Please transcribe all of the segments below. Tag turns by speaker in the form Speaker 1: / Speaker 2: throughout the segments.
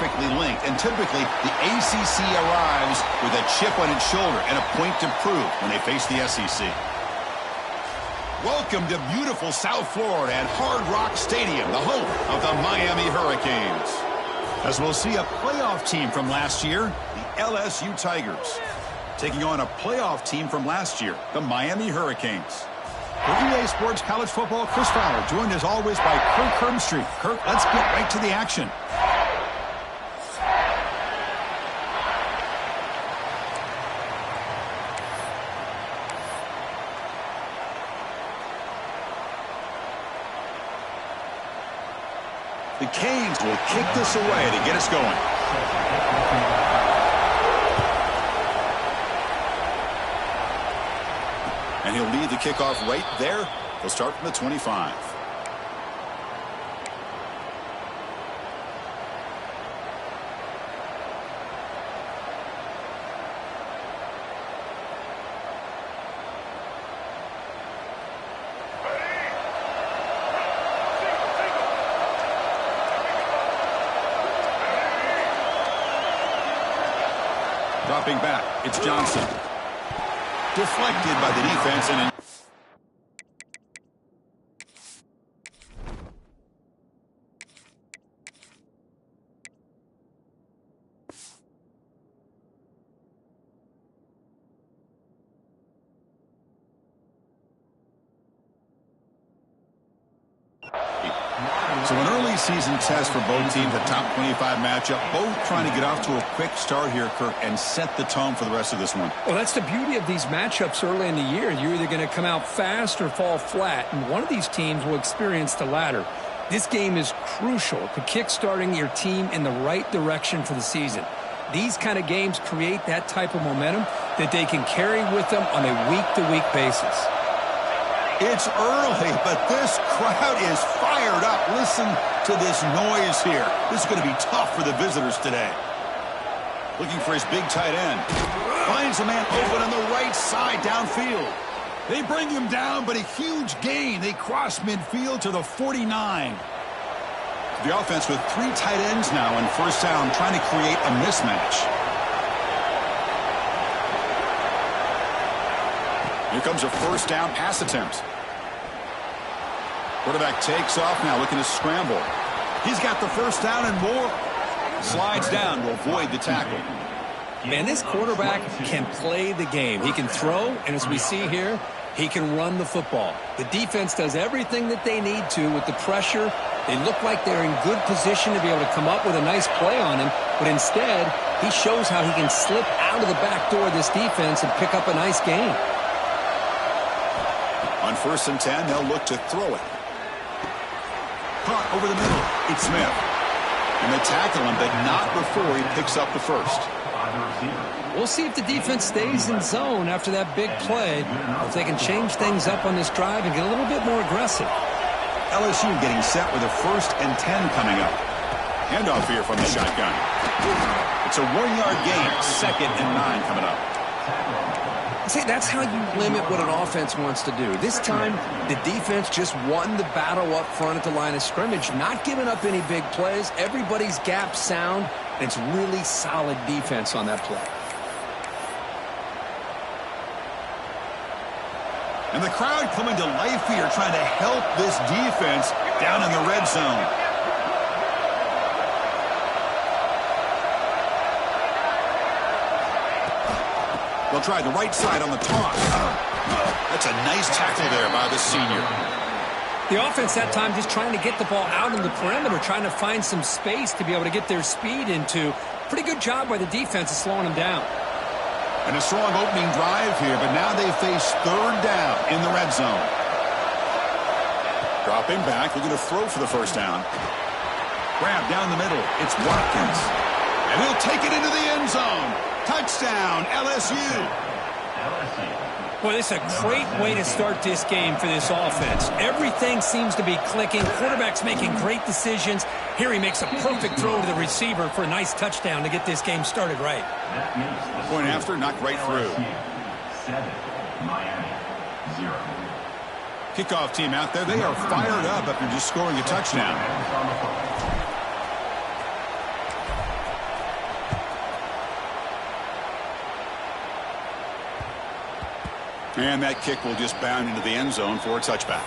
Speaker 1: perfectly linked, and typically the ACC arrives with a chip on its shoulder and a point to prove when they face the SEC. Welcome to beautiful South Florida at Hard Rock Stadium, the home of the Miami Hurricanes. As we'll see a playoff team from last year, the LSU Tigers, taking on a playoff team from last year, the Miami Hurricanes. For EA Sports College Football, Chris Fowler, joined as always by Kirk Herbstreit. Kirk, let's get right to the action. The Canes will kick this away to get us going. And he'll lead the kickoff right there. He'll start from the 25. Dropping back, it's Johnson. Deflected by the defense and so an early season test for both teams, a top 25 matchup, both trying to get off to a quick start here, Kirk, and set the tone for the rest of this one.
Speaker 2: Well, that's the beauty of these matchups early in the year. You're either going to come out fast or fall flat, and one of these teams will experience the latter. This game is crucial to kick-starting your team in the right direction for the season. These kind of games create that type of momentum that they can carry with them on a week-to-week basis.
Speaker 1: It's early, but this crowd is fired up. Listen to this noise here. This is going to be tough for the visitors today. Looking for his big tight end. Finds a man open on the right side downfield. They bring him down, but a huge gain. They cross midfield to the 49. The offense with 3 tight ends now on first down, trying to create a mismatch. Here comes a first down pass attempt. Quarterback takes off now, looking to scramble. He's got the first down and more. Slides down to avoid the tackle.
Speaker 2: Man, this quarterback can play the game. He can throw, and as we see here, he can run the football. The defense does everything that they need to with the pressure. They look like they're in good position to be able to come up with a nice play on him, but instead, he shows how he can slip out of the back door of this defense and pick up a nice gain.
Speaker 1: On 1st and 10, they'll look to throw it. Caught over the middle. It's Smith. And they tackle him, but not before he picks up the first.
Speaker 2: We'll see if the defense stays in zone after that big play, or if they can change things up on this drive and get a little bit more aggressive.
Speaker 1: LSU getting set with a 1st and 10 coming up. Handoff here from the shotgun. It's a 1-yard gain. 2nd and 9 coming up.
Speaker 2: See, that's how you limit what an offense wants to do. This time, the defense just won the battle up front at the line of scrimmage, not giving up any big plays. Everybody's gap sound, and it's really solid defense on that play.
Speaker 1: And the crowd coming to life here, trying to help this defense down in the red zone. They'll try the right side on the toss. That's a nice tackle there by the senior.
Speaker 2: The offense that time just trying to get the ball out on the perimeter, trying to find some space to be able to get their speed into. Pretty good job by the defense of slowing them down.
Speaker 1: And a strong opening drive here, but now they face 3rd down in the red zone. Dropping back, looking to throw for the first down. Grab down the middle. It's Watkins. And he'll take it into the end zone. Touchdown, LSU.
Speaker 2: Well, this is a great way to start this game for this offense. Everything seems to be clicking. Quarterback's making great decisions. Here he makes a perfect throw to the receiver for a nice touchdown to get this game started right.
Speaker 1: Point after, knocked right through.
Speaker 3: 7, Miami, 0.
Speaker 1: Kickoff team out there. They are fired up after just scoring a touchdown. And that kick will just bound into the end zone for a touchback.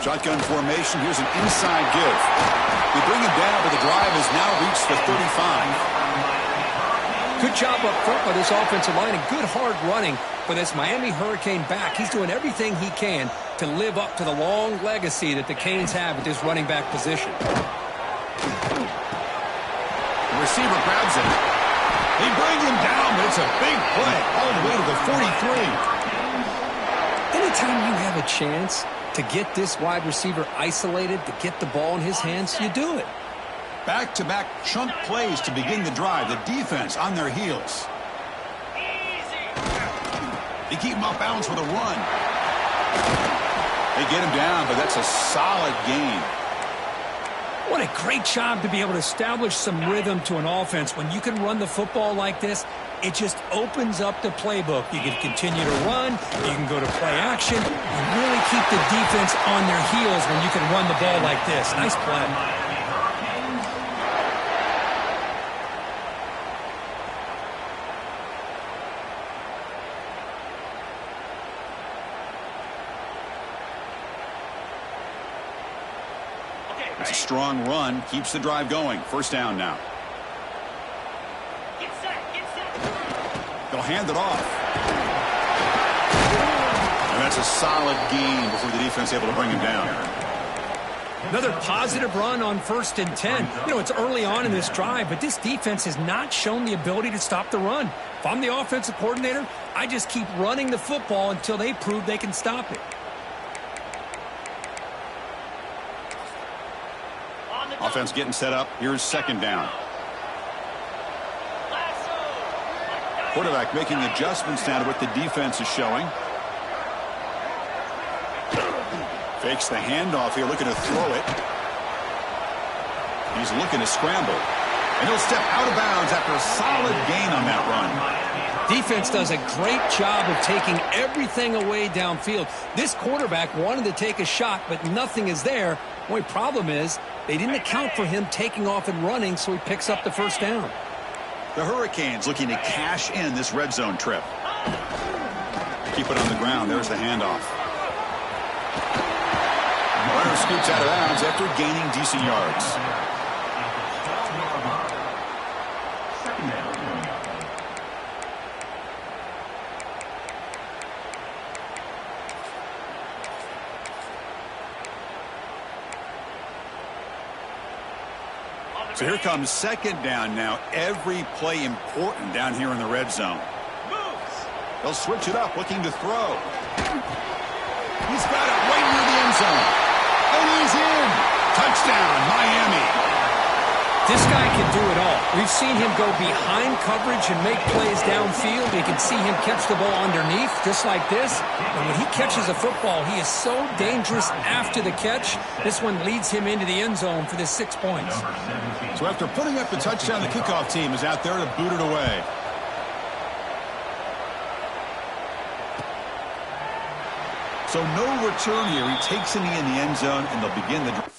Speaker 1: Shotgun formation. Here's an inside give. They bring him down, but the drive has now reached the 35.
Speaker 2: Good job up front by this offensive line and good hard running for this Miami Hurricane back. He's doing everything he can to live up to the long legacy that the Canes have at this running back position.
Speaker 1: The receiver grabs him. They bring him down, but it's a big play all the way to the 43.
Speaker 2: Anytime you have a chance to get this wide receiver isolated, to get the ball in his hands, you do it.
Speaker 1: Back-to-back chunk plays to begin the drive. The defense on their heels. They keep him off balance with a run. They get him down, but that's a solid gain.
Speaker 2: What a great job to be able to establish some rhythm to an offense. When you can run the football like this, it just opens up the playbook. You can continue to run. You can go to play action. You really keep the defense on their heels when you can run the ball like this. Nice play.
Speaker 1: It's a strong run. Keeps the drive going. First down now. They'll hand it off. And that's a solid gain before the defense is able to bring him down.
Speaker 2: Another positive run on 1st and 10. You know, it's early on in this drive, but this defense has not shown the ability to stop the run. If I'm the offensive coordinator, I just keep running the football until they prove they can stop it.
Speaker 1: Offense getting set up. Here's second down. Quarterback making adjustments now to what the defense is showing. Fakes the handoff here, looking to throw it. He's looking to scramble. And he'll step out of bounds after a solid gain on that run.
Speaker 2: Defense does a great job of taking everything away downfield. This quarterback wanted to take a shot, but nothing is there. The only problem is they didn't account for him taking off and running, so he picks up the first down.
Speaker 1: The Hurricanes looking to cash in this red zone trip. Keep it on the ground. There's the handoff. Runner scoots out of bounds after gaining decent yards. So here comes second down now. Every play important down here in the red zone. They'll switch it up, looking to throw. He's got it right near the end zone. And he's in. Touchdown, Miami.
Speaker 2: This guy can do it all. We've seen him go behind coverage and make plays downfield. You can see him catch the ball underneath, just like this. And when he catches a football, he is so dangerous after the catch. This one leads him into the end zone for the 6 points.
Speaker 1: So after putting up the touchdown, the kickoff team is out there to boot it away. So no return here. He takes it in the end zone, and they'll begin the drive.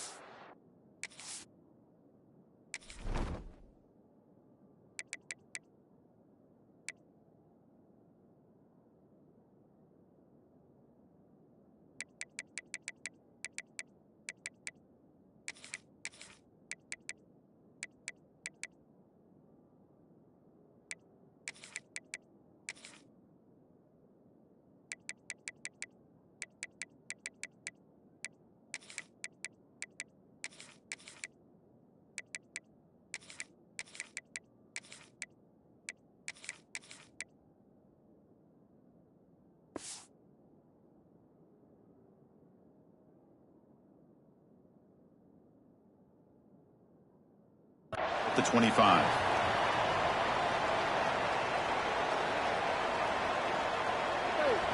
Speaker 1: The 25.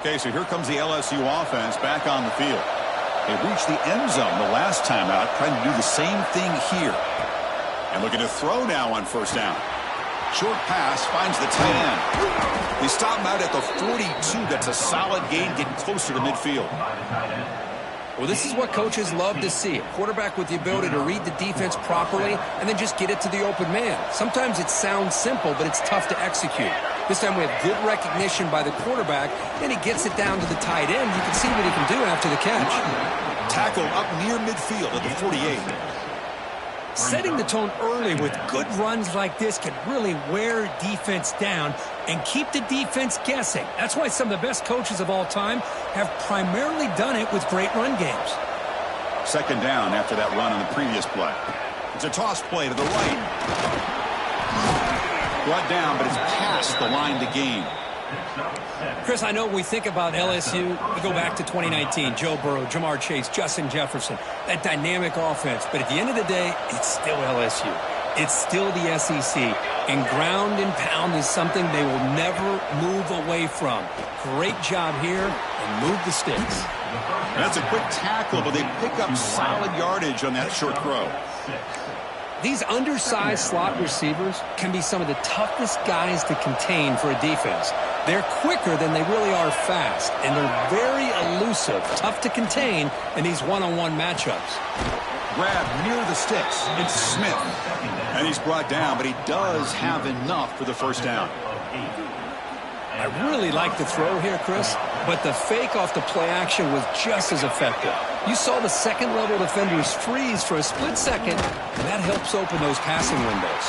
Speaker 1: Okay, so here comes the LSU offense back on the field. They reached the end zone the last time out, trying to do the same thing here. And looking to throw now on first down. Short pass finds the tight end. They stop him out at the 42. That's a solid gain, getting closer to midfield.
Speaker 2: Well, this is what coaches love to see. A quarterback with the ability to read the defense properly and then just get it to the open man. Sometimes it sounds simple, but it's tough to execute. This time we have good recognition by the quarterback, then he gets it down to the tight end. You can see what he can do after the catch.
Speaker 1: Tackle up near midfield at the 48.
Speaker 2: Setting the tone early with good runs like this can really wear defense down and keep the defense guessing. That's why some of the best coaches of all time have primarily done it with great run games.
Speaker 1: Second down after that run on the previous play. It's a toss play to the right. Brought down, but it's past the line to gain.
Speaker 2: Chris, I know we think about LSU, we go back to 2019, Joe Burrow, Jamar Chase, Justin Jefferson, that dynamic offense. But at the end of the day, it's still LSU. It's still the SEC. And ground and pound is something they will never move away from. Great job here, and move the sticks.
Speaker 1: That's a quick tackle, but they pick up solid yardage on that short throw.
Speaker 2: These undersized slot receivers can be some of the toughest guys to contain for a defense. They're quicker than they really are fast, and they're very elusive, tough to contain in these one-on-one matchups.
Speaker 1: Grab near the sticks. It's Smith. And he's brought down, but he does have enough for the first down.
Speaker 2: I really like the throw here, Chris, but the fake off the play action was just as effective. You saw the second-level defenders freeze for a split second, and that helps open those passing windows.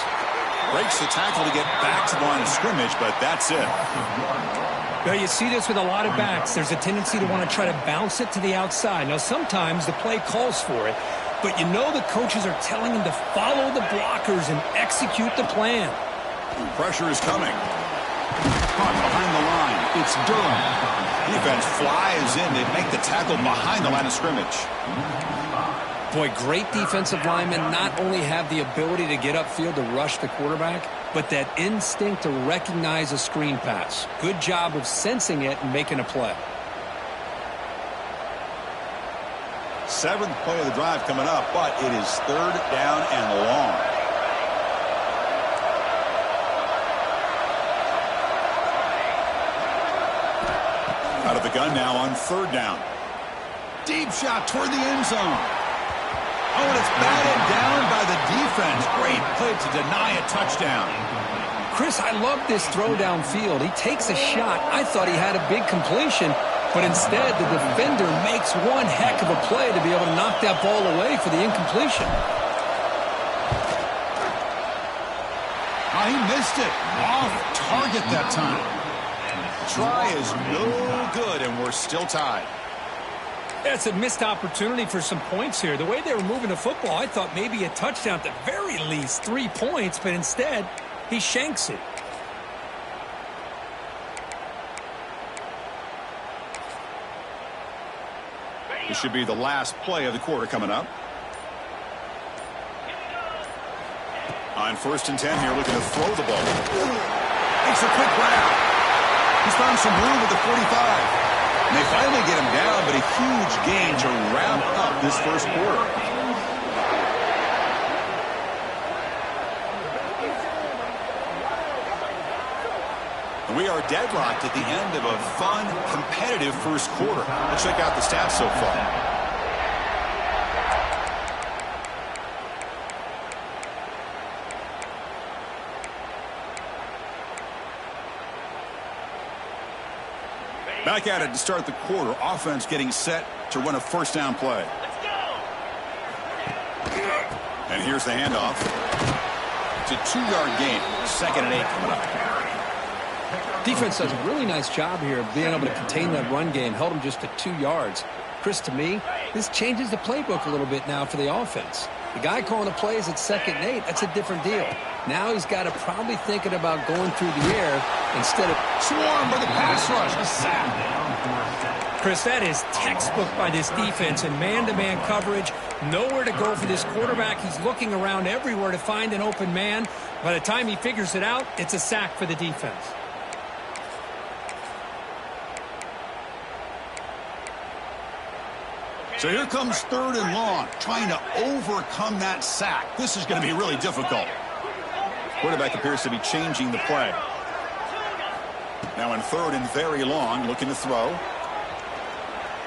Speaker 1: Breaks the tackle to get back to the line of scrimmage, but that's it.
Speaker 2: Well, you see this with a lot of backs. There's a tendency to want to try to bounce it to the outside. Now, sometimes the play calls for it, but you know the coaches are telling them to follow the blockers and execute the plan.
Speaker 1: Pressure is coming. Caught behind the line. It's Durham. Defense flies in. They make the tackle behind the line of scrimmage.
Speaker 2: Boy, great defensive linemen not only have the ability to get upfield to rush the quarterback, but that instinct to recognize a screen pass. Good job of sensing it and making a play.
Speaker 1: Seventh play of the drive coming up, but it is third down and long. Out of the gun now on third down. Deep shot toward the end zone. Oh, and it's batted down by the defense. Great play to deny a touchdown.
Speaker 2: Chris, I love this throw downfield. He takes a shot. I thought he had a big completion, but instead the defender makes one heck of a play to be able to knock that ball away for the incompletion.
Speaker 1: Oh, he missed it. Off target that time. Try is no good, and we're still tied.
Speaker 2: That's a missed opportunity for some points here. The way they were moving the football, I thought maybe a touchdown, at the very least 3 points, but instead he shanks it.
Speaker 1: This should be the last play of the quarter coming up. On 1st and 10 here, looking to throw the ball. Makes a quick grab. He's found some room at the 45. And they finally get him down, but a huge gain to wrap up this first quarter. And we are deadlocked at the end of a fun, competitive first quarter. Let's check out the stats so far. Back at it to start the quarter. Offense getting set to run a first down play. And here's the handoff. It's a 2-yard gain. 2nd and 8 coming up.
Speaker 2: Defense does a really nice job here of being able to contain that run game. Held them just to 2 yards. Chris, to me, this changes the playbook a little bit now for the offense. The guy calling the plays at 2nd and 8, that's a different deal. Now he's got to probably thinking about going through the air instead of
Speaker 1: Swarm by the pass rush. A sack.
Speaker 2: Chris, that is textbook by this defense in man-to-man coverage. Nowhere to go for this quarterback. He's looking around everywhere to find an open man. By the time he figures it out, it's a sack for the defense.
Speaker 1: So here comes 3rd and long, trying to overcome that sack. This is going to be really difficult. Quarterback appears to be changing the play. Now in 3rd and very long, looking to throw.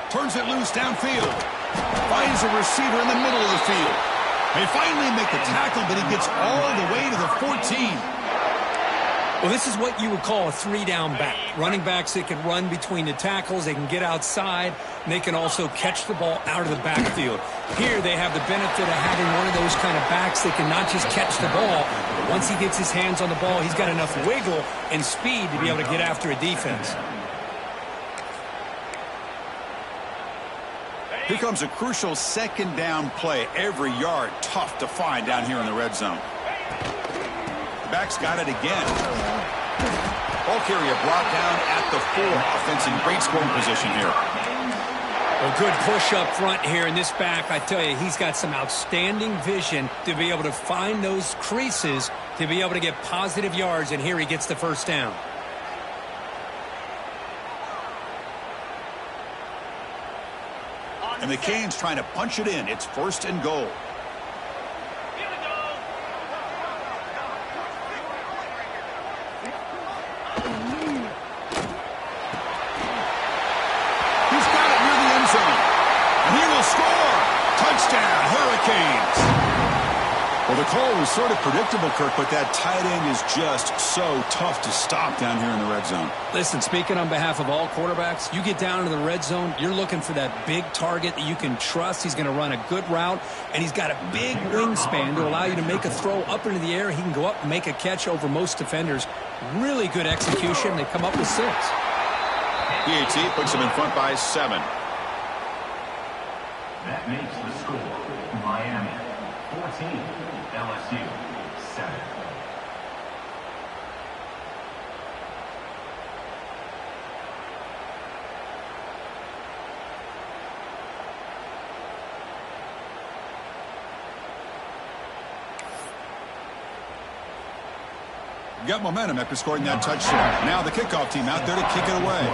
Speaker 1: Turns it loose downfield. Finds a receiver in the middle of the field. They finally make the tackle, but he gets all the way to the 14.
Speaker 2: Well, this is what you would call a three-down back. Running backs that can run between the tackles, they can get outside, and they can also catch the ball out of the backfield. Here they have the benefit of having one of those kind of backs that can not just catch the ball, but once he gets his hands on the ball, he's got enough wiggle and speed to be able to get after a defense.
Speaker 1: Here comes a crucial second down play. Every yard tough to find down here in the red zone. The back's got it again. Ball carrier brought down at the 4. Offense in great scoring position here.
Speaker 2: A good push up front here in this back. I tell you, he's got some outstanding vision to be able to find those creases to be able to get positive yards, and here he gets the first down.
Speaker 1: And the Canes trying to punch it in. It's 1st and goal. He's got it near the end zone. And he will score. Touchdown, Hurricanes. Well, the call was sort of predictable, Kirk, but that tight end is just so tough to stop down here in the red zone.
Speaker 2: Listen, speaking on behalf of all quarterbacks, you get down into the red zone, you're looking for that big target that you can trust. He's going to run a good route, and he's got a big wingspan to allow you to make a throw up into the air. He can go up and make a catch over most defenders. Really good execution. They come up with 6.
Speaker 1: PAT puts him in front by 7.
Speaker 3: That makes the score Miami 14, LSU 7.
Speaker 1: Got momentum after scoring that touchdown. Now the kickoff team out there to kick it away.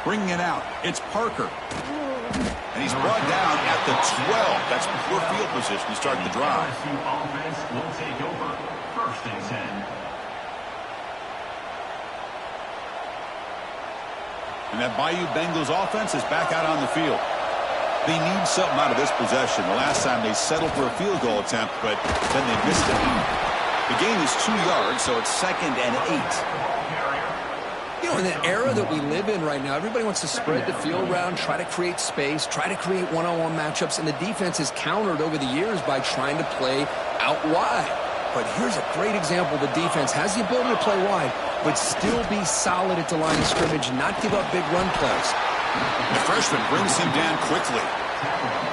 Speaker 1: Bringing it out, it's Parker. And he's brought down at the 12. That's poor field position to start the drive.
Speaker 3: LSU offense will take over 1st and 10.
Speaker 1: And that Bayou Bengals offense is back out on the field. They need something out of this possession. The last time they settled for a field goal attempt, but then they missed it. The gain is 2 yards, so it's 2nd and 8.
Speaker 2: You know, in the era that we live in right now, everybody wants to spread the field around, try to create space, try to create one-on-one matchups, and the defense is countered over the years by trying to play out wide. But here's a great example. The defense has the ability to play wide, but still be solid at the line of scrimmage and not give up big run plays.
Speaker 1: The freshman brings him down quickly.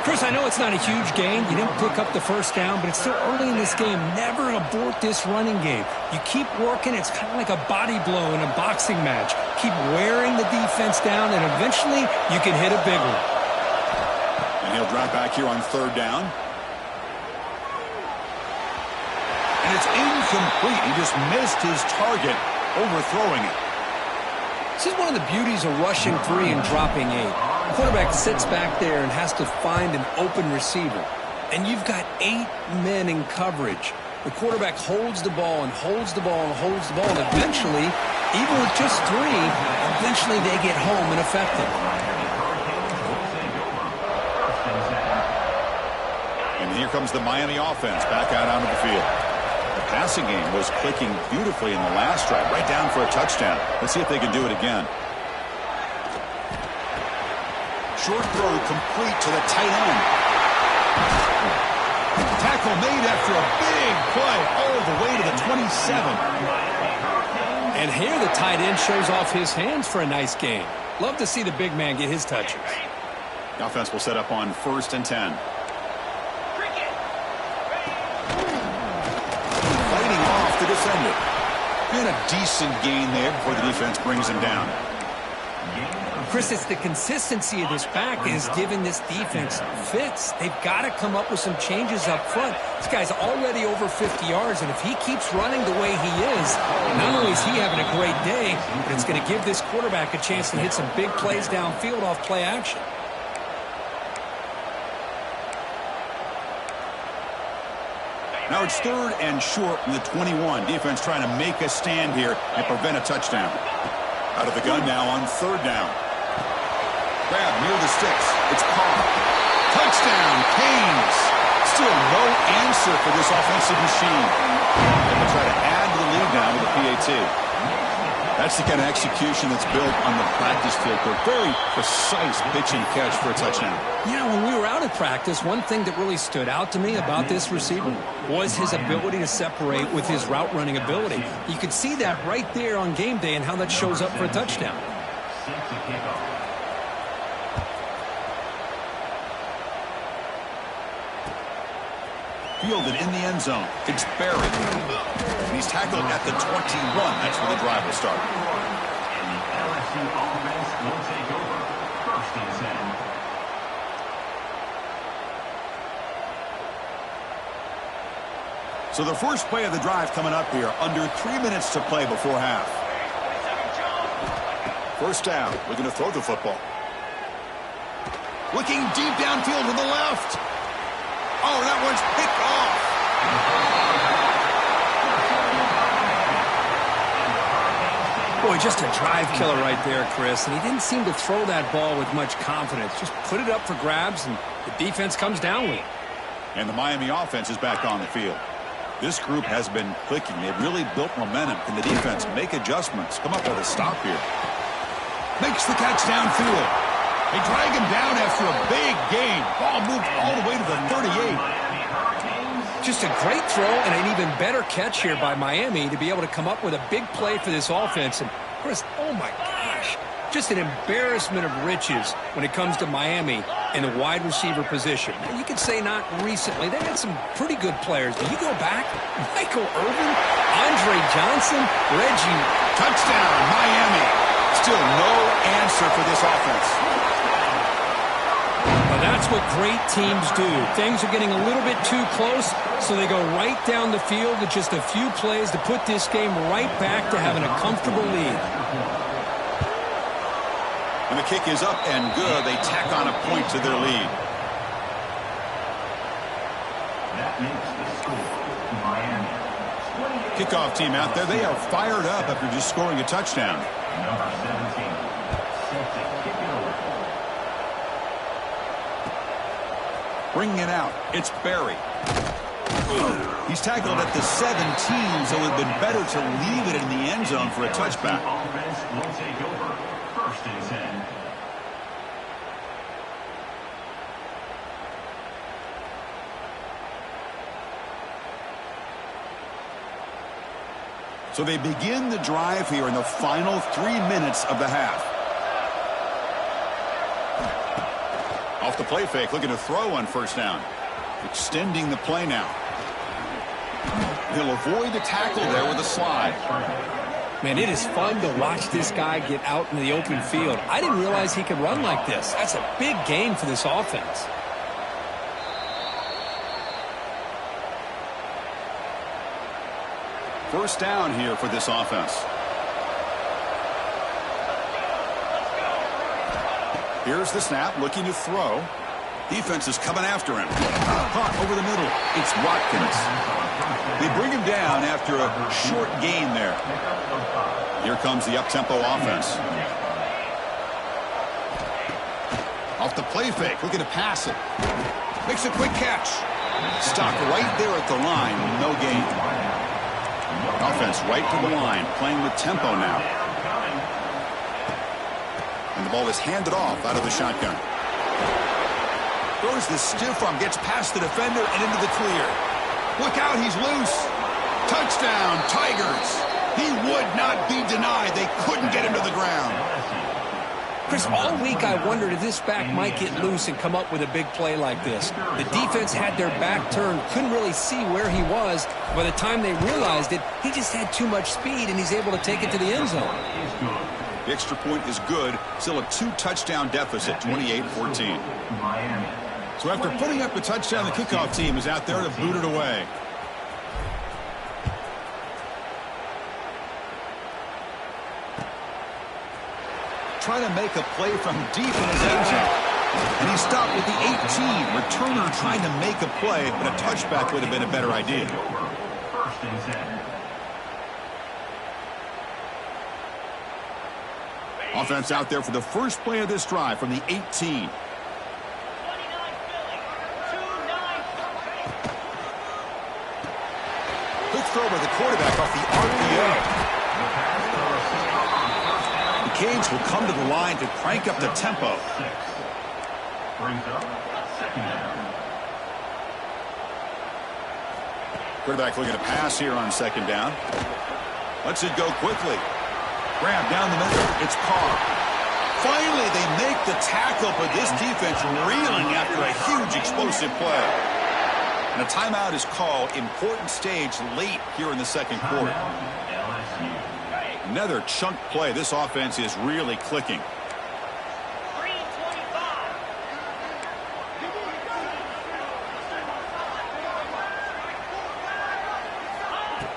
Speaker 2: Chris, I know it's not a huge gain. You didn't pick up the first down, but it's still early in this game. Never abort this running game. You keep working. It's kind of like a body blow in a boxing match. Keep wearing the defense down, and eventually you can hit a big one.
Speaker 1: And he'll drop back here on 3rd down. And it's incomplete. He just missed his target, overthrowing it.
Speaker 2: This is one of the beauties of rushing 3 and dropping 8. The quarterback sits back there and has to find an open receiver. And you've got 8 men in coverage. The quarterback holds the ball and holds the ball and holds the ball. And eventually, even with just 3, eventually they get home and effective.
Speaker 1: And here comes the Miami offense back out onto the field. The passing game was clicking beautifully in the last drive, right down for a touchdown. Let's see if they can do it again. Short throw complete to the tight end. Tackle made after a big play all the way to the 27.
Speaker 2: And here the tight end shows off his hands for a nice gain. Love to see the big man get his touches.
Speaker 1: The offense will set up on 1st and 10. The defender. And a decent gain there before the defense brings him down.
Speaker 2: Chris, it's the consistency of this back is giving this defense fits. They've got to come up with some changes up front. This guy's already over 50 yards, and if he keeps running the way he is, not only is he having a great day, but it's going to give this quarterback a chance to hit some big plays downfield off play action.
Speaker 1: Now it's 3rd and short from the 21. Defense trying to make a stand here and prevent a touchdown. Out of the gun now on third down. Grab near the sticks. It's caught. Touchdown, Canes. Still no answer for this offensive machine. And they'll try to add to the lead now with the PAT. That's the kind of execution that's built on the practice field. A very precise pitch and catch for a touchdown.
Speaker 2: You know, when we were out at practice, one thing that really stood out to me about this receiver was his ability to separate with his route running ability. You could see that right there on game day and how that shows up for a touchdown.
Speaker 1: Fielded in the end zone. It's buried. He's tackled at the 21. That's where the drive will start.
Speaker 3: And the LSU offense will take over. First and 10.
Speaker 1: So the first play of the drive coming up here. Under 3 minutes to play before half. First down. Looking to throw the football. Looking deep downfield to the left. Oh, that one's picked off.
Speaker 2: Boy, just a drive killer right there, Chris. And he didn't seem to throw that ball with much confidence. Just put it up for grabs, and the defense comes down with it.
Speaker 1: And the Miami offense is back on the field. This group has been clicking. They've really built momentum. Can the defense make adjustments? Come up with a stop here. Makes the catch downfield. They drag him down after a big gain. Ball moved all the way to the 38.
Speaker 2: Just a great throw and an even better catch here by Miami to be able to come up with a big play for this offense. And Chris, oh my gosh, just an embarrassment of riches when it comes to Miami in the wide receiver position. Now, you could say not recently. They had some pretty good players, but you go back, Michael Irvin, Andre Johnson, Reggie.
Speaker 1: Touchdown, Miami. Still no answer for this offense.
Speaker 2: Well, that's what great teams do. Things are getting a little bit too close, so they go right down the field with just a few plays to put this game right back to having a comfortable lead.
Speaker 1: And the kick is up and good. They tack on a point to their lead.
Speaker 3: That makes the score Miami.
Speaker 1: Kickoff team out there. They are fired up after just scoring a touchdown.
Speaker 3: Number 17. Set to kick it over.
Speaker 1: Bringing it out. It's Barry. He's tackled at the 17, so it would have been better to leave it in the end zone for a touchback.
Speaker 3: Offense will take over. First and 10.
Speaker 1: So they begin the drive here in the final 3 minutes of the half. Off the play fake, looking to throw on first down. Extending the play now. He'll avoid the tackle there with a slide.
Speaker 2: Man, it is fun to watch this guy get out in the open field. I didn't realize he could run like this. That's a big gain for this offense.
Speaker 1: First down here for this offense. Here's the snap, looking to throw. Defense is coming after him. Caught over the middle. It's Watkins. They bring him down after a short gain there. Here comes the up-tempo offense. Off the play fake, looking to pass it. Makes a quick catch. Stopped right there at the line, no gain. Offense right to the line, playing with tempo now. And the ball is handed off out of the shotgun. Throws the stiff arm, gets past the defender and into the clear. Look out, he's loose. Touchdown, Tigers. He would not be denied. They couldn't get him to the ground.
Speaker 2: Chris, all week I wondered if this back might get loose and come up with a big play like this. The defense had their back turned, couldn't really see where he was. By the time they realized it, he just had too much speed, and he's able to take it to the end zone.
Speaker 1: The extra point is good. Still a 2-touchdown deficit, 28-14. So after putting up the touchdown, the kickoff team is out there to boot it away. Trying to make a play from deep in his end zone. And he stopped with the 18. Returner trying to make a play, but a touchback would have been a better idea.
Speaker 3: First and 10.
Speaker 1: Offense out there for the first play of this drive from the 18. Quick throw by the quarterback off the RPO. The Canes will come to the line to crank up the tempo.
Speaker 3: Brings up second down.
Speaker 1: Quarterback looking to pass here on second down. Lets it go quickly. Grab down the middle. It's Carr. Finally, they make the tackle, but this defense reeling after a huge explosive play. And a timeout is called. Important stage late here in the second quarter. Another chunk play. This offense is really clicking.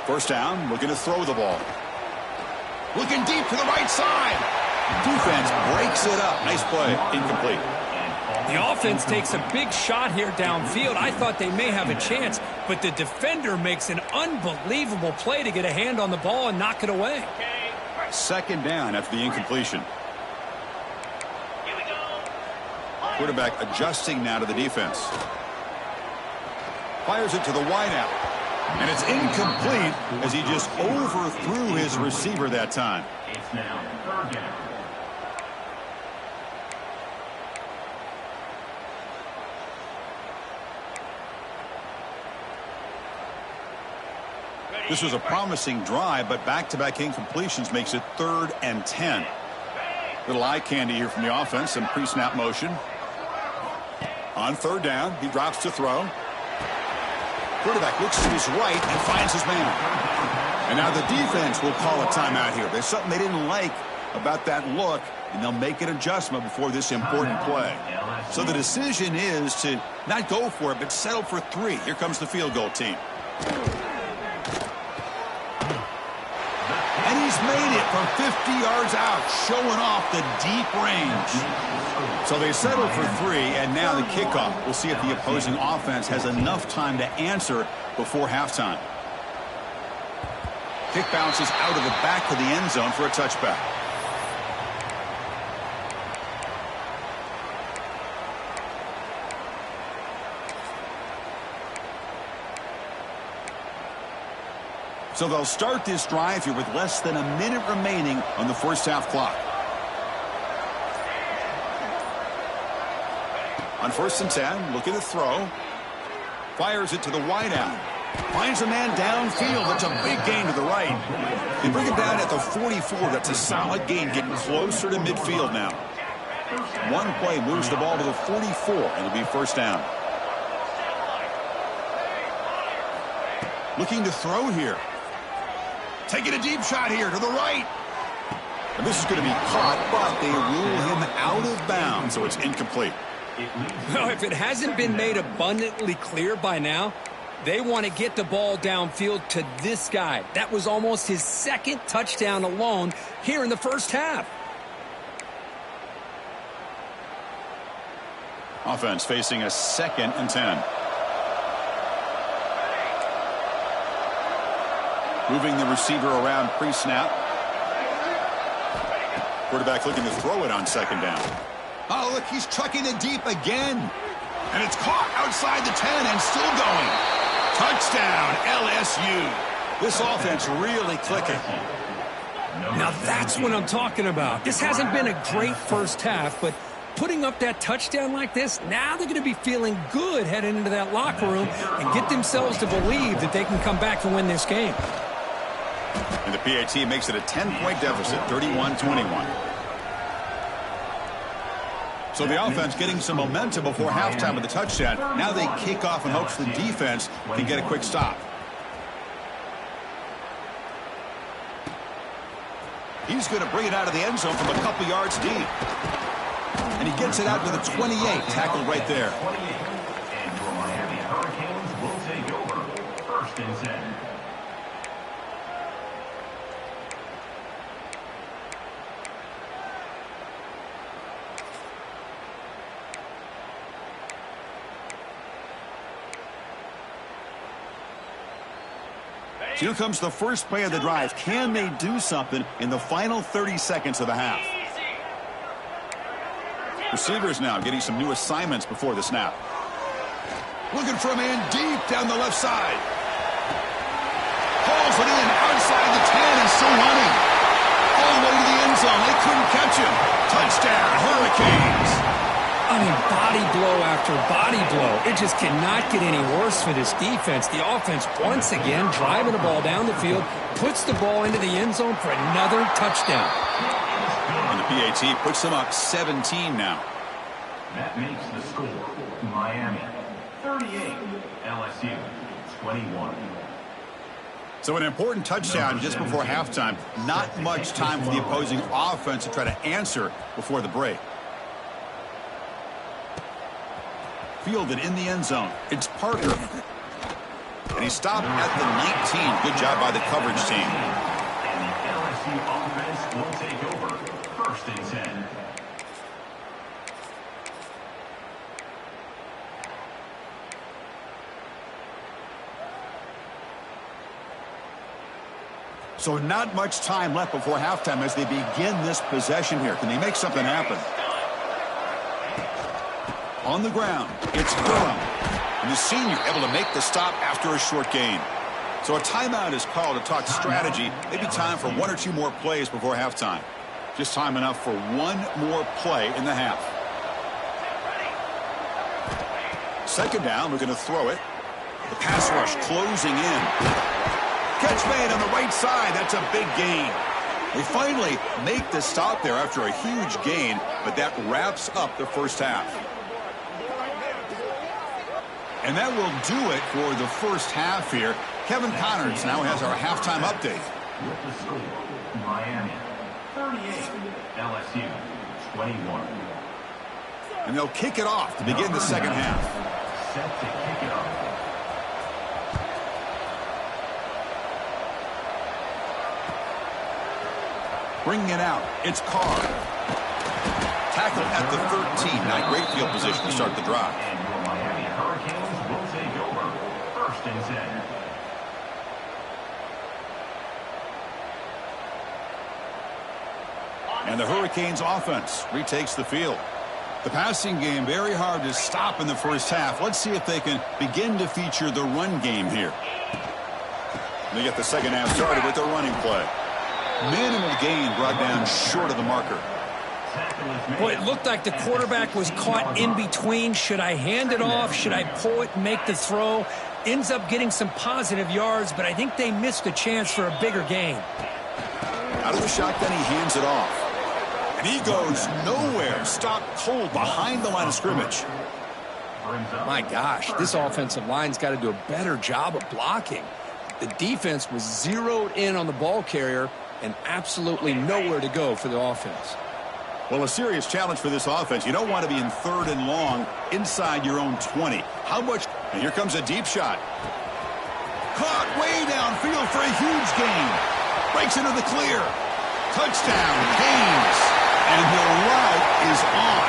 Speaker 1: First down, looking to throw the ball. Looking deep to the right side. Defense breaks it up. Nice play. Incomplete.
Speaker 2: The offense takes a big shot here downfield. I thought they may have a chance, but the defender makes an unbelievable play to get a hand on the ball and knock it away.
Speaker 1: Second down after the incompletion. Quarterback adjusting now to the defense. Fires it to the wideout. And it's incomplete as he just overthrew his receiver that time.
Speaker 3: It's now third down.
Speaker 1: This was a promising drive, but back-to-back incompletions makes it 3rd and 10. Little eye candy here from the offense, some pre-snap motion. On third down, he drops to throw. Quarterback looks to his right and finds his man. And now the defense will call a timeout here. There's something they didn't like about that look, and they'll make an adjustment before this important play. So the decision is to not go for it, but settle for 3. Here comes the field goal team. And he's made it from 50 yards out, showing off the deep range. So they settle for 3, and now the kickoff. We'll see if the opposing offense has enough time to answer before halftime. Kick bounces out of the back of the end zone for a touchback. So they'll start this drive here with less than a minute remaining on the first half clock. On 1st and 10, looking to throw. Fires it to the wideout. Finds a man downfield. That's a big gain to the right. They bring it down at the 44. That's a solid gain, getting closer to midfield now. One play moves the ball to the 44, and it'll be first down. Looking to throw here. Taking a deep shot here to the right. And this is going to be caught, but they rule him out of bounds, so it's incomplete.
Speaker 2: Well, if it hasn't been made abundantly clear by now, they want to get the ball downfield to this guy. That was almost his 2nd touchdown alone here in the first half.
Speaker 1: Offense facing a 2nd and 10. Moving the receiver around pre-snap. Quarterback looking to throw it on second down. Oh, look, he's chucking it deep again. And it's caught outside the 10 and still going. Touchdown, LSU. This offense really clicking.
Speaker 2: Now that's what I'm talking about. This hasn't been a great first half, but putting up that touchdown like this, now they're going to be feeling good heading into that locker room and get themselves to believe that they can come back and win this game.
Speaker 1: And the PAT makes it a 10-point deficit, 31-21. So the offense getting some momentum before halftime with the touchdown. Now they kick off in hopes the defense can get a quick stop. He's going to bring it out of the end zone from a couple yards deep. And he gets it out to the 28, tackled right there.
Speaker 3: And your Miami Hurricanes will take over. 1st and 10.
Speaker 1: Here comes the first play of the drive. Can they do something in the final 30 seconds of the half? Receivers now getting some new assignments before the snap. Looking for a man deep down the left side. Hauls it in outside the 10 and still running. All the way to the end zone. They couldn't catch him. Touchdown, Hurricanes.
Speaker 2: I mean, body blow after body blow. It just cannot get any worse for this defense. The offense, once again, driving the ball down the field, puts the ball into the end zone for another touchdown.
Speaker 1: And the PAT puts them up 17 now.
Speaker 3: That makes the score Miami 38, LSU 21.
Speaker 1: So an important touchdown just before halftime. Not much time for the opposing offense to try to answer before the break. Fielded in the end zone. It's Parker. And he stopped at the 19. Good job by the coverage team.
Speaker 3: And the LSU offense will take over. 1st and 10.
Speaker 1: So not much time left before halftime as they begin this possession here. Can they make something happen? On the ground, it's Durham. And the senior able to make the stop after a short gain. So a timeout is called to talk strategy. Maybe time for 1 or 2 more plays before halftime. Just time enough for 1 more play in the half. 2nd down, we're going to throw it. The pass rush closing in. Catch made on the right side. That's a big gain. They finally make the stop there after a huge gain, but that wraps up the first half. And that will do it for the first half here. Kevin Connors now has our halftime update.
Speaker 3: With the score, Miami 38, LSU 21.
Speaker 1: And they'll kick it off to begin the second half.
Speaker 3: Set to kick it off.
Speaker 1: Bringing it out, it's Carr. Tackle at the 13. Now great field position to start the drive.
Speaker 3: And your Miami Hurricanes will take over. 1st and 10.
Speaker 1: And the Hurricanes offense retakes the field. The passing game very hard to stop in the first half. Let's see if they can begin to feature the run game here. They get the second half started with their running play. Minimal gain brought down short of the marker.
Speaker 2: Boy, it looked like the quarterback was caught in between. Should I hand it off? Should I pull it and make the throw? Ends up getting some positive yards, but I think they missed a chance for a bigger gain.
Speaker 1: Out of the shotgun, he hands it off. And he goes nowhere. Stopped cold behind the line of scrimmage.
Speaker 2: My gosh, this offensive line's got to do a better job of blocking. The defense was zeroed in on the ball carrier and absolutely nowhere to go for the offense.
Speaker 1: Well, a serious challenge for this offense. You don't want to be in 3rd and long inside your own 20. How much? And here comes a deep shot. Caught way downfield for a huge gain. Breaks into the clear. Touchdown, Canes. And the route is on.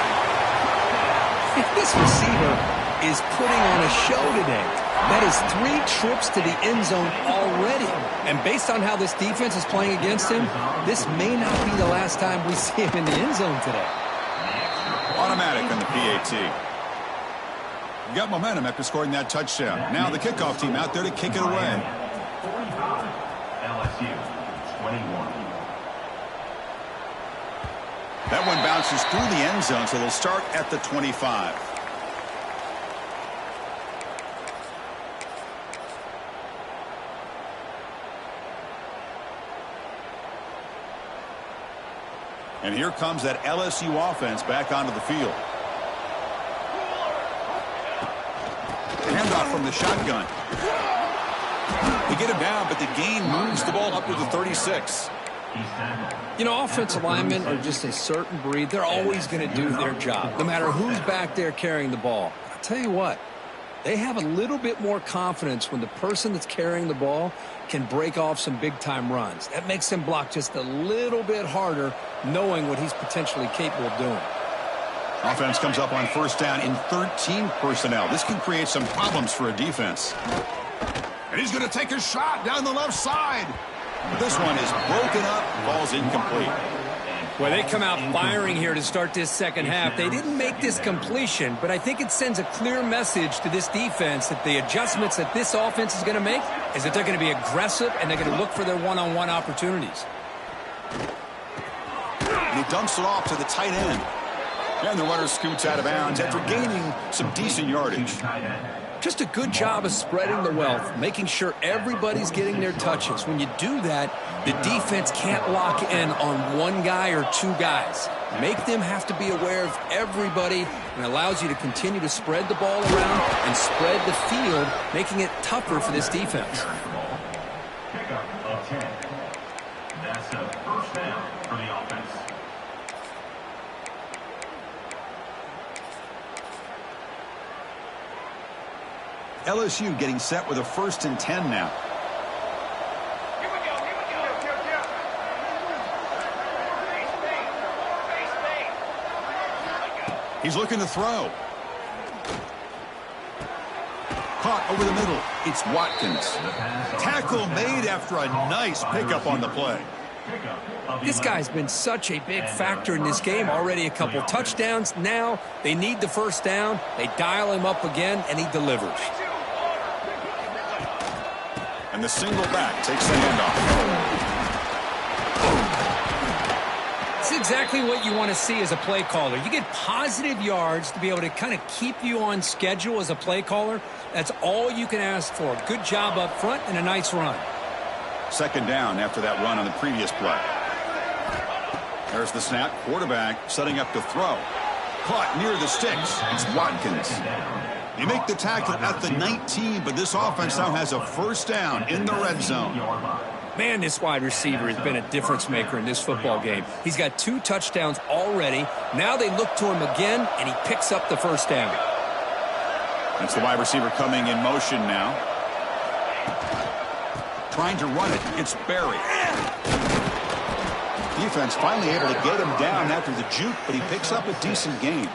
Speaker 2: This receiver is putting on a show today. That is 3 trips to the end zone already. And based on how this defense is playing against him, this may not be the last time we see him in the end zone today.
Speaker 1: Automatic on the PAT. You got momentum after scoring that touchdown. Now the kickoff team out there to kick it away.
Speaker 3: 45, LSU 21.
Speaker 1: That one bounces through the end zone, so they'll start at the 25. And here comes that LSU offense back onto the field. Handoff from the shotgun. They get him down, but the gain moves the ball up to the 36.
Speaker 2: You know, offensive linemen are just a certain breed. They're always going to do their job, no matter who's back there carrying the ball. I'll tell you what, they have a little bit more confidence when the person that's carrying the ball can break off some big-time runs. That makes them block just a little bit harder, knowing what he's potentially capable of doing.
Speaker 1: Offense comes up on 1st down in 13 personnel. This can create some problems for a defense. And he's going to take a shot down the left side. This one is broken up, falls incomplete.
Speaker 3: And
Speaker 2: Well, they come out firing here to start this second half. They didn't make this completion, but I think it sends a clear message to this defense that the adjustments that this offense is going to make is that they're going to be aggressive and they're going to look for their one-on-one opportunities.
Speaker 1: And he dumps it off to the tight end. And the runner scoots out of bounds after gaining some decent yardage.
Speaker 2: Just a good job of spreading the wealth, making sure everybody's getting their touches. When you do that, the defense can't lock in on one guy or two guys. Make them have to be aware of everybody, and allows you to continue to spread the ball around and spread the field, making it tougher for this defense.
Speaker 3: Pickup of 10. That's a first down for the offense.
Speaker 1: LSU getting set with a 1st and 10 now.
Speaker 4: Here we go.
Speaker 1: He's looking to throw. Caught over the middle. It's Watkins. Tackle made after a nice pickup on the play.
Speaker 2: This guy's been such a big factor in this game. Already a couple touchdowns. Now they need the first down. They dial him up again, and he delivers.
Speaker 1: And the single back takes the handoff.
Speaker 2: It's exactly what you want to see as a play caller. You get positive yards to be able to kind of keep you on schedule as a play caller. That's all you can ask for. Good job up front and a nice run.
Speaker 1: 2nd down after that run on the previous play. There's the snap. Quarterback setting up to throw. Caught near the sticks. It's Watkins. They make the tackle at the 19, but this offense now has a first down in the red zone.
Speaker 2: Man, this wide receiver has been a difference maker in this football game. He's got 2 touchdowns already. Now they look to him again, and he picks up the first down.
Speaker 1: That's the wide receiver coming in motion now. Trying to run it. It's Barry. Defense finally able to get him down after the juke, but he picks up a decent gain.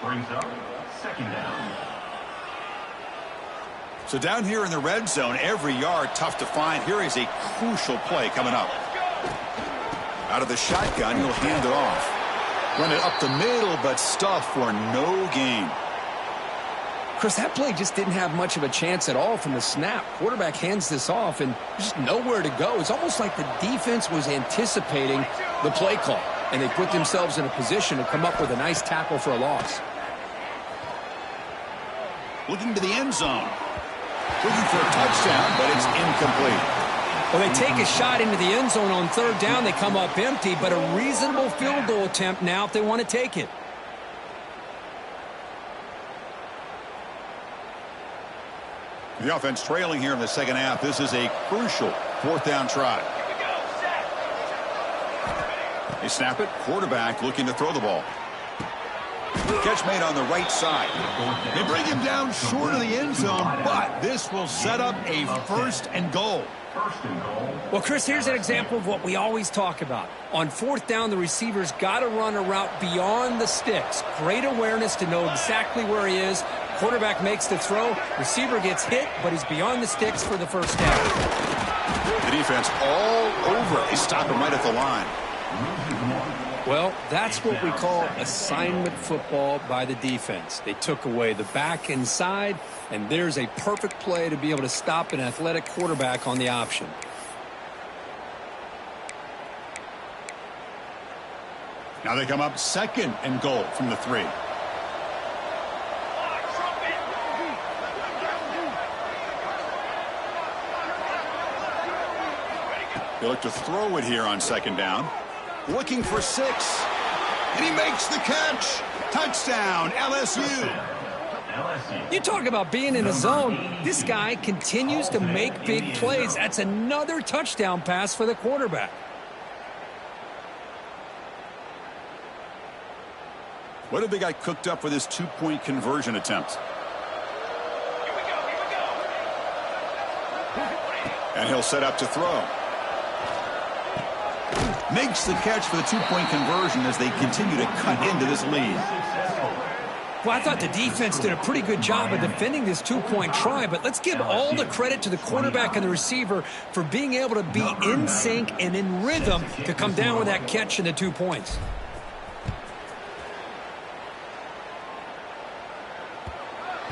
Speaker 3: Brings up 2nd down.
Speaker 1: So down here in the red zone, every yard tough to find. Here is a crucial play coming up. Out of the shotgun, he'll hand it off. Run it up the middle, but stuff for no gain.
Speaker 2: Chris, that play just didn't have much of a chance at all from the snap. Quarterback hands this off, and just nowhere to go. It's almost like the defense was anticipating the play call, and they put themselves in a position to come up with a nice tackle for a loss.
Speaker 1: Looking to the end zone. Looking for a touchdown, but it's incomplete.
Speaker 2: Well, they take a shot into the end zone on 3rd down. They come up empty, but a reasonable field goal attempt now if they want to take it.
Speaker 1: The offense trailing here in the 2nd half. This is a crucial 4th down try. They snap it. Quarterback looking to throw the ball. Catch made on the right side. They bring him down short of the end zone, but this will set up a 1st and goal.
Speaker 2: Well, Chris, here's an example of what we always talk about. On 4th down, the receiver's got to run a route beyond the sticks. Great awareness to know exactly where he is. Quarterback makes the throw. Receiver gets hit, but he's beyond the sticks for the first down.
Speaker 1: The defense all over. They stop him right at the line.
Speaker 2: Well, that's what we call assignment football by the defense. They took away the back inside, and there's a perfect play to be able to stop an athletic quarterback on the option.
Speaker 1: Now they come up 2nd and goal from the 3. They look to throw it here on 2nd down. Looking for 6. And he makes the catch. Touchdown, LSU.
Speaker 2: You talk about being in a zone. This guy continues to make big plays. That's another touchdown pass for the quarterback.
Speaker 1: What have they got cooked up for this 2-point conversion attempt? And he'll set up to throw. Makes the catch for the 2-point conversion as they continue to cut into this lead.
Speaker 2: Well, I thought the defense did a pretty good job of defending this two-point try, but let's give all the credit to the quarterback and the receiver for being able to be in sync and in rhythm to come down with that catch and the 2 points.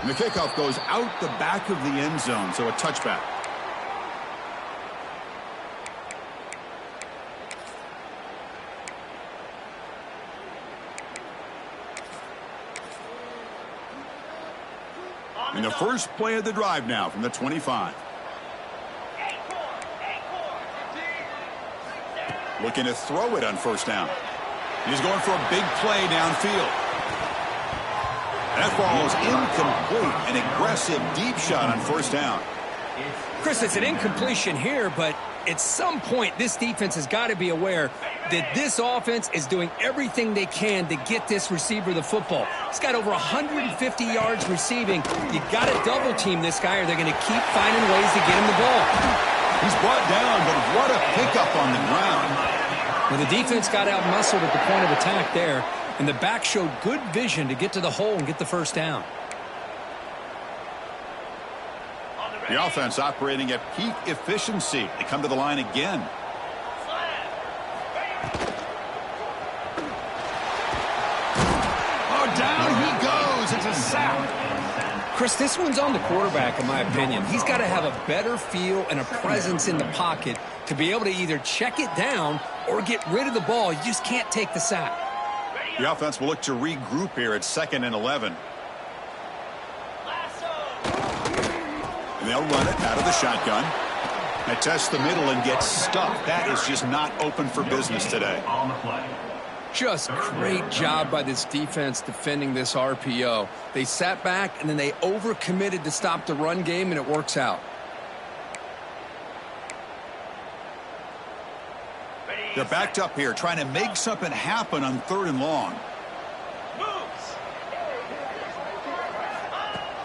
Speaker 1: And the kickoff goes out the back of the end zone, so a touchback. And the first play of the drive now from the 25. Looking to throw it on first down. He's going for a big play downfield. That ball is incomplete. An aggressive deep shot on first down.
Speaker 2: Chris, it's an incompletion here, but at some point this defense has got to be aware that this offense is doing everything they can to get this receiver the football. He's got over 150 yards receiving. You got to double team this guy or they're going to keep finding ways to get him the ball.
Speaker 1: He's brought down, but what a pickup on the ground.
Speaker 2: Well, the defense got out-muscled at the point of attack there, and the back showed good vision to get to the hole and get the first down.
Speaker 1: The offense operating at peak efficiency. They come to the line again. Oh, down he goes. It's a sack.
Speaker 2: Chris, this one's on the quarterback, in my opinion. He's got to have a better feel and a presence in the pocket to be able to either check it down or get rid of the ball. You just can't take the sack.
Speaker 1: The offense will look to regroup here at 2nd and 11. And they'll run it out of the shotgun. They test the middle and get stuffed. That is just not open for business today.
Speaker 2: Just great job by this defense defending this RPO. They sat back and then they overcommitted to stop the run game, and it works out.
Speaker 1: They're backed up here trying to make something happen on 3rd and long.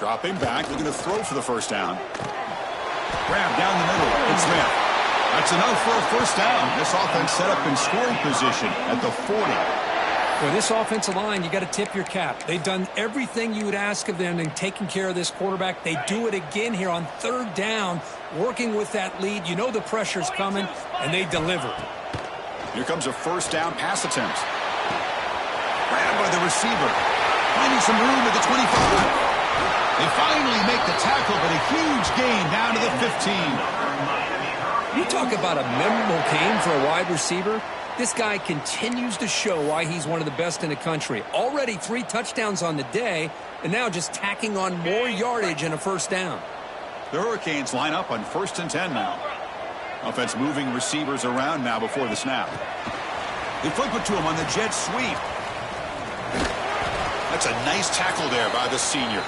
Speaker 1: Dropping back, looking to throw for the first down. Grab down the middle. It's Smith. That's enough for a first down. This offense set up in scoring position at the 40.
Speaker 2: For this offensive line, you got to tip your cap. They've done everything you would ask of them in taking care of this quarterback. They do it again here on 3rd down, working with that lead. You know the pressure's coming, and they deliver.
Speaker 1: Here comes a first down pass attempt. Grabbed by the receiver. Finding some room at the 25. They finally make the tackle, but a huge gain down to the 15.
Speaker 2: You talk about a memorable game for a wide receiver. This guy continues to show why he's one of the best in the country. Already 3 touchdowns on the day, and now just tacking on more yardage and a first down.
Speaker 1: The Hurricanes line up on 1st and 10 now. Offense moving receivers around now before the snap. They flip it to him on the jet sweep. That's a nice tackle there by the senior.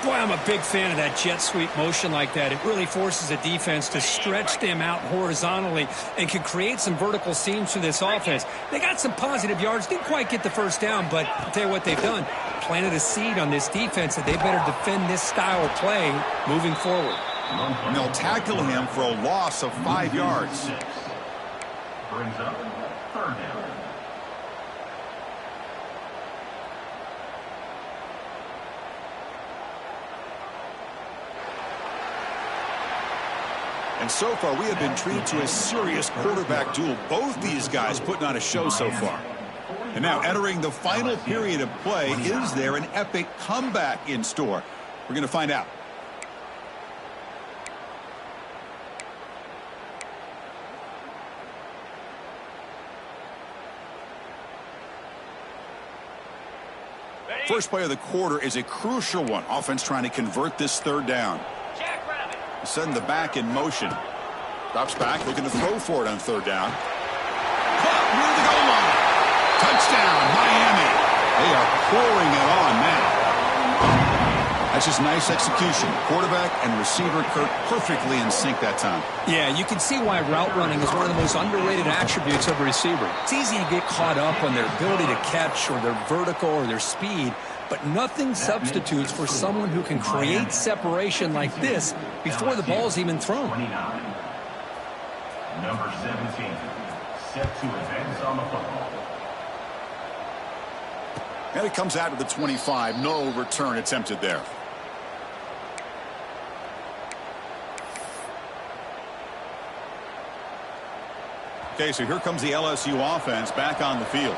Speaker 2: Boy, I'm a big fan of that jet sweep motion like that. It really forces a defense to stretch them out horizontally and can create some vertical seams for this offense. They got some positive yards, didn't quite get the first down, but I'll tell you what they've done. Planted a seed on this defense that they better defend this style of play moving forward.
Speaker 1: And they'll tackle him for a loss of 5 yards.
Speaker 3: Brings up 3rd down.
Speaker 1: And so far, we have been treated to a serious quarterback duel. Both these guys putting on a show so far. And now entering the final period of play, is there an epic comeback in store? We're going to find out. First play of the quarter is a crucial one. Offense trying to convert this 3rd down. Send the back in motion. Drops back, looking to throw for it on 3rd down. Caught near the goal line. Touchdown, Miami. They are pouring it on now. That's just nice execution. Quarterback and receiver Kirk perfectly in sync that time.
Speaker 2: Yeah, you can see why route running is one of the most underrated attributes of a receiver. It's easy to get caught up on their ability to catch or their vertical or their speed, but nothing substitutes for someone who can create separation like this before the ball's even thrown.
Speaker 3: 29. Number 17, set to advance on the football.
Speaker 1: And it comes out to the 25. No return attempted there. Okay, so here comes the LSU offense back on the field.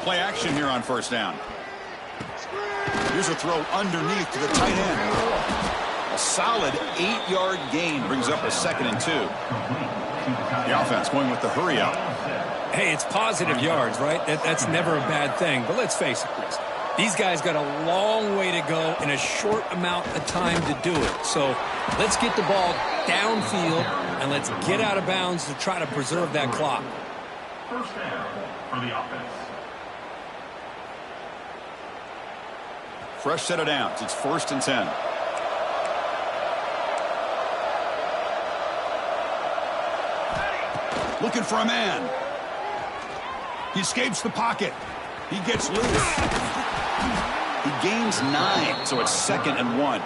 Speaker 1: Play action here on first down. Here's a throw underneath to the tight end. A solid 8-yard gain brings up a 2nd and 2. The offense going with the hurry up.
Speaker 2: Hey, it's positive yards, right? That's never a bad thing. But let's face it, Chris. These guys got a long way to go in a short amount of time to do it. So let's get the ball downfield and let's get out of bounds to try to preserve that clock.
Speaker 3: First down for the offense.
Speaker 1: Fresh set of downs. It's 1st and 10. Looking for a man. He escapes the pocket. He gets loose. He gains 9, so it's 2nd and 1.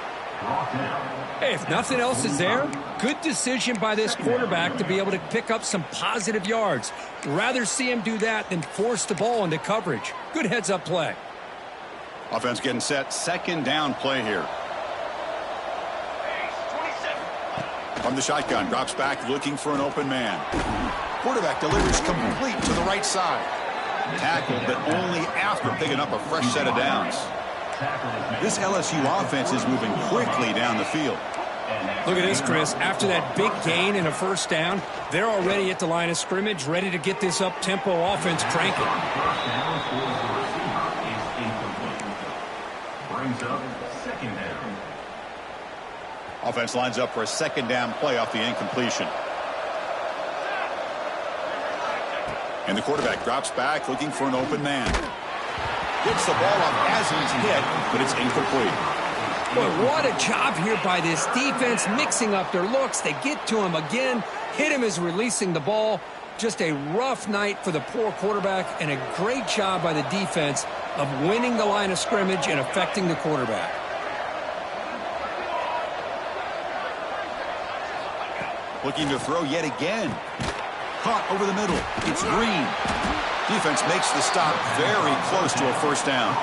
Speaker 2: Hey, if nothing else is there, good decision by this quarterback to be able to pick up some positive yards. Rather see him do that than force the ball into coverage. Good heads-up play.
Speaker 1: Offense getting set. 2nd down play here. From the shotgun, drops back looking for an open man. Quarterback delivers complete to the right side. Tackled, but only after picking up a fresh set of downs. This LSU offense is moving quickly down the field.
Speaker 2: Look at this, Chris. After that big gain and a first down, they're already at the line of scrimmage, ready to get this up-tempo offense cranking.
Speaker 3: Brings up 2nd down.
Speaker 1: Offense lines up for a 2nd down play off the incompletion. And the quarterback drops back looking for an open man. Gets the ball off as he's hit, but it's incomplete.
Speaker 2: Boy, what a job here by this defense, mixing up their looks. They get to him again, hit him as releasing the ball. Just a rough night for the poor quarterback, and a great job by the defense of winning the line of scrimmage and affecting the quarterback.
Speaker 1: Looking to throw yet again. Caught over the middle. It's Green. Defense makes the stop very close to a first down.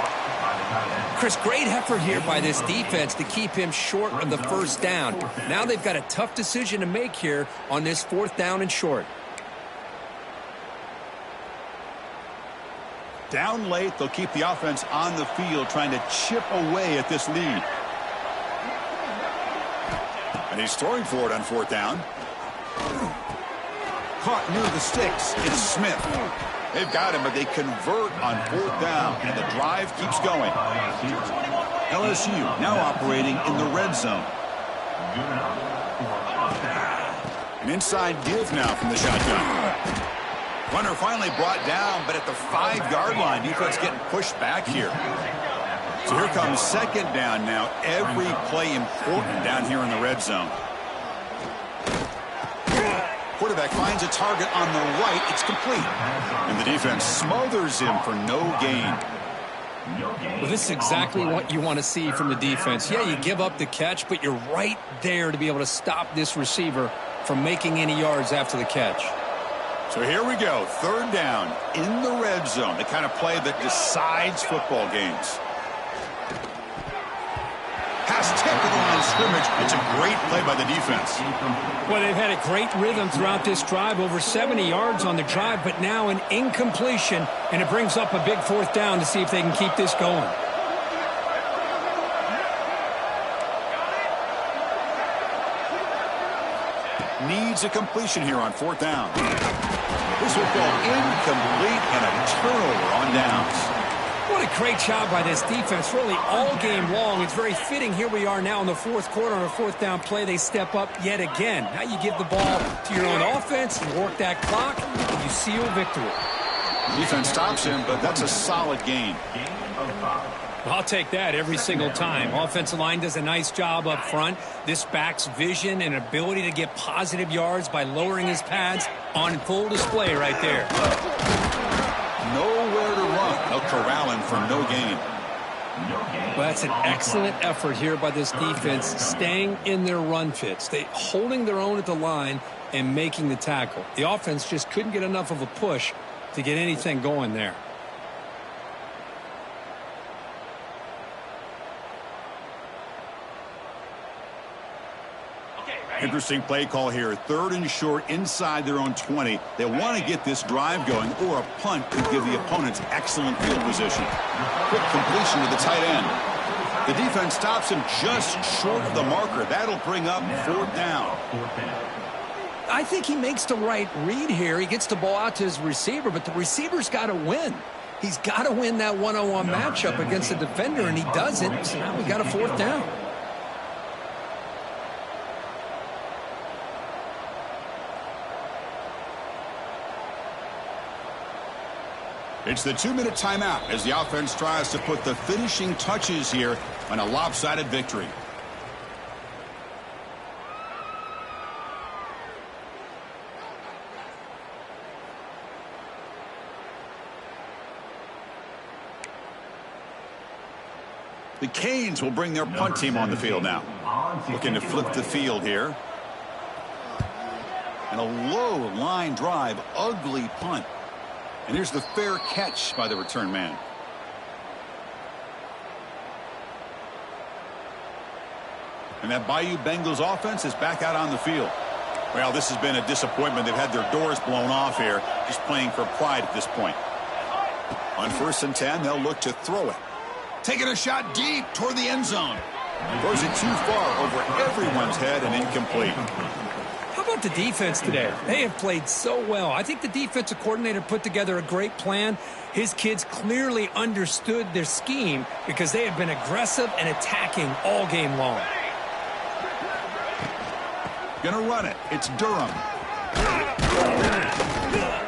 Speaker 2: Chris, great effort here by this defense to keep him short of the first down. Now they've got a tough decision to make here on this 4th down and short.
Speaker 1: Down late, they'll keep the offense on the field trying to chip away at this lead. And he's throwing for it on 4th down. Caught near the sticks. It's Smith. They've got him, but they convert on 4th down, and the drive keeps going. LSU now operating in the red zone. An inside give now from the shotgun. Runner finally brought down, but at the 5-yard line, defense getting pushed back here. So here comes 2nd down now. Every play important down here in the red zone. Quarterback finds a target on the right. It's complete. And the defense smothers him for no gain.
Speaker 2: Well, this is exactly what you want to see from the defense. Yeah, you give up the catch, but you're right there to be able to stop this receiver from making any yards after the catch.
Speaker 1: So here we go. 3rd down in the red zone. The kind of play that decides football games. Pass tipped to the line of scrimmage. It's a great play by the defense.
Speaker 2: Well, they've had a great rhythm throughout this drive, over 70 yards on the drive, but now an incompletion, and it brings up a big 4th down to see if they can keep this going.
Speaker 1: Needs a completion here on 4th down. This will go incomplete and a turnover on downs.
Speaker 2: What a great job by this defense, really all game long. It's very fitting. Here we are now in the 4th quarter on a 4th down play. They step up yet again. Now you give the ball to your own offense, you work that clock, and you seal victory.
Speaker 1: Defense stops him, but that's a solid gain.
Speaker 2: I'll take that every single time. Offensive line does a nice job up front. This back's vision and ability to get positive yards by lowering his pads on full display right there.
Speaker 1: Nowhere to run. They'll corral him for no gain.
Speaker 2: Well, that's an excellent effort here by this defense, staying in their run fits. They holding their own at the line and making the tackle. The offense just couldn't get enough of a push to get anything going there.
Speaker 1: Interesting play call here. 3rd and short inside their own 20. They want to get this drive going, or a punt could give the opponents excellent field position. Quick completion to the tight end. The defense stops him just short of the marker. That'll bring up 4th down.
Speaker 2: I think he makes the right read here. He gets the ball out to his receiver, but the receiver's got to win. He's got to win that one-on-one matchup against the defender, and he doesn't. So now we got a 4th down.
Speaker 1: It's the 2-minute timeout as the offense tries to put the finishing touches here on a lopsided victory. The Canes will bring their punt team on the field now. Looking to flip the field here. And a low line drive, ugly punt. And here's the fair catch by the return man. And that Bayou Bengals offense is back out on the field. Well, this has been a disappointment. They've had their doors blown off here, just playing for pride at this point. On 1st and 10, they'll look to throw it. Taking a shot deep toward the end zone. Throws it too far over everyone's head and incomplete.
Speaker 2: How about the defense today? They have played so well. I think the defensive coordinator put together a great plan. His kids clearly understood their scheme because they have been aggressive and attacking all game long.
Speaker 1: Gonna run it. It's Durham.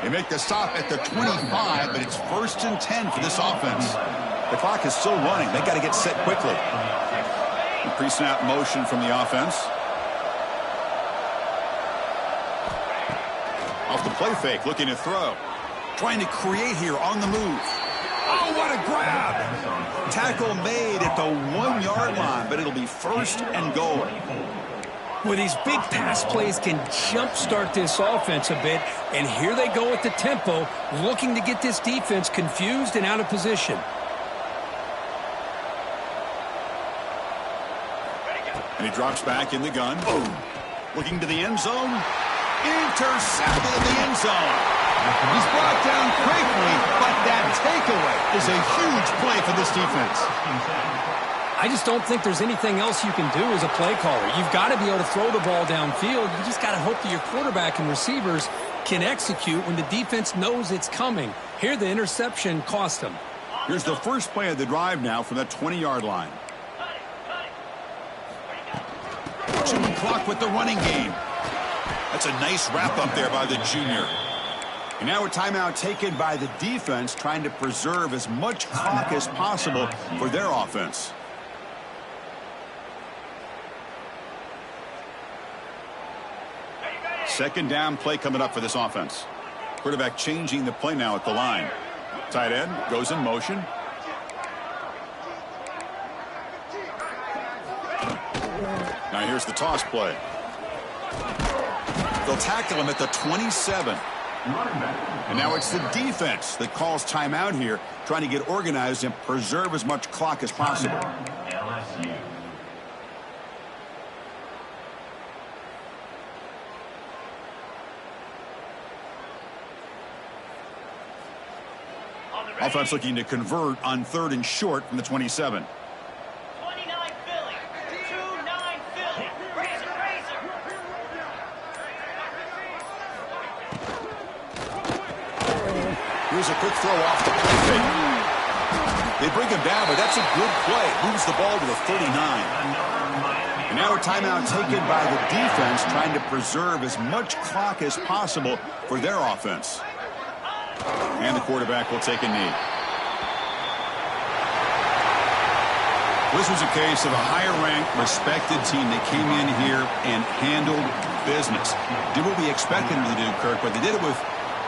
Speaker 1: They make the stop at the 25, but it's 1st and 10 for this offense. The clock is still running. They got to get set quickly. Pre-snap motion from the offense. Off the play fake, looking to throw. Trying to create here on the move. Oh, what a grab! Tackle made at the 1-yard line, but it'll be 1st and goal.
Speaker 2: Well, these big pass plays can jumpstart this offense a bit, and here they go at the tempo, looking to get this defense confused and out of position.
Speaker 1: And he drops back in the gun. Boom. Looking to the end zone. Intercepted in the end zone. He's brought down quickly, but that takeaway is a huge play for this defense.
Speaker 2: I just don't think there's anything else you can do as a play caller. You've got to be able to throw the ball downfield. You just got to hope that your quarterback and receivers can execute when the defense knows it's coming. Here, the interception cost them.
Speaker 1: Here's the first play of the drive now from that 20-yard line. Chewing clock with the running game. That's a nice wrap up there by the junior. And now a timeout taken by the defense, trying to preserve as much clock as possible for their offense. Second down play coming up for this offense. Quarterback changing the play now at the line. Tight end goes in motion. Now here's the toss play. They'll tackle him at the 27. And now it's the defense that calls timeout here, trying to get organized and preserve as much clock as possible.
Speaker 3: LSU.
Speaker 1: Offense looking to convert on 3rd and short from the 27.
Speaker 4: 29 Philly. 2-9 Philly. Razor, razor.
Speaker 1: Here's a quick throw off the play fake. They bring him down, but that's a good play. Moves the ball to the 39. And now a timeout taken by the defense, trying to preserve as much clock as possible for their offense. And the quarterback will take a knee. This was a case of a higher-ranked, respected team that came in here and handled business. Did what we expected them to do, Kirk, but they did it with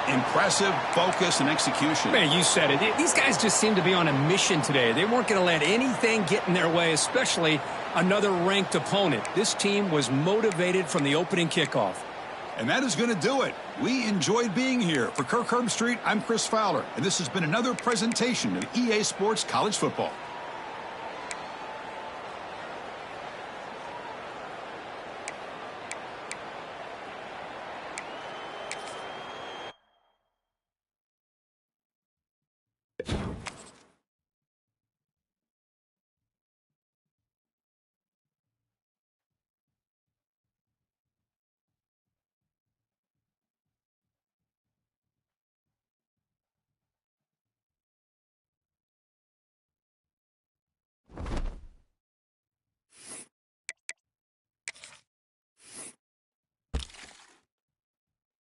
Speaker 1: impressive focus and execution.
Speaker 2: Man, you said it. These guys just seem to be on a mission today. They weren't going to let anything get in their way, especially another ranked opponent. This team was motivated from the opening kickoff.
Speaker 1: And that is going to do it. We enjoyed being here. For Kirk Herbstreit, I'm Chris Fowler, and this has been another presentation of EA Sports College Football.